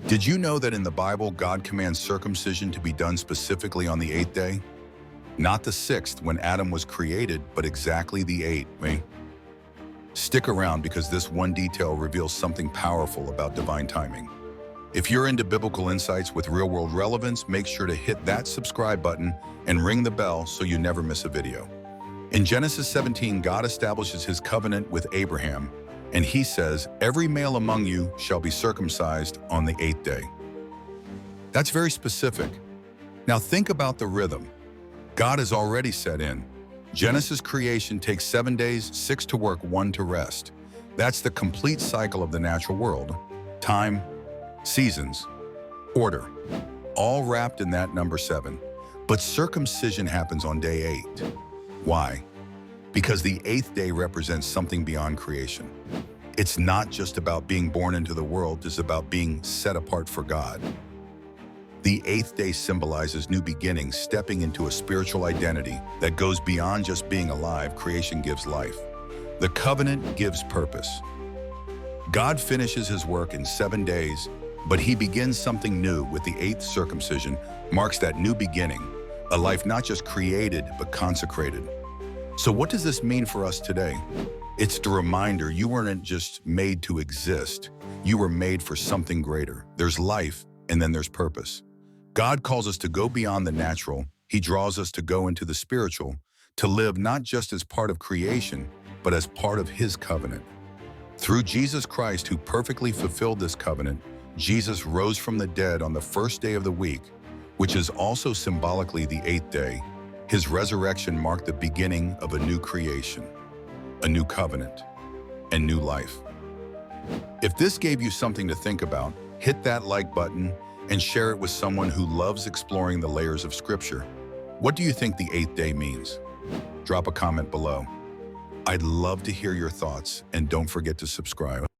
Did you know that in the Bible, God commands circumcision to be done specifically on the 8th day? Not the 6th when Adam was created, but exactly the 8th. Stick around because this one detail reveals something powerful about divine timing. If you're into biblical insights with real-world relevance, make sure to hit that subscribe button and ring the bell so you never miss a video. In Genesis 17, God establishes his covenant with Abraham, and he says, "Every male among you shall be circumcised on the 8th day." That's very specific. Now think about the rhythm. God has already set in. Genesis creation takes 7 days, 6 to work, 1 to rest. That's the complete cycle of the natural world. Time, seasons, order, all wrapped in that number 7. But circumcision happens on day 8. Why? Because the 8th day represents something beyond creation. It's not just about being born into the world, it's about being set apart for God. The 8th day symbolizes new beginnings, stepping into a spiritual identity that goes beyond just being alive. Creation gives life. The covenant gives purpose. God finishes his work in 7 days, but he begins something new with the 8th. Circumcision marks that new beginning, a life not just created, but consecrated. So what does this mean for us today? It's the reminder you weren't just made to exist. You were made for something greater. There's life, and then there's purpose. God calls us to go beyond the natural. He draws us to go into the spiritual, to live not just as part of creation, but as part of his covenant. Through Jesus Christ, who perfectly fulfilled this covenant, Jesus rose from the dead on the first day of the week, which is also symbolically the 8th day. His resurrection marked the beginning of a new creation, a new covenant, and new life. If this gave you something to think about, hit that like button and share it with someone who loves exploring the layers of Scripture. What do you think the 8th day means? Drop a comment below. I'd love to hear your thoughts, and don't forget to subscribe.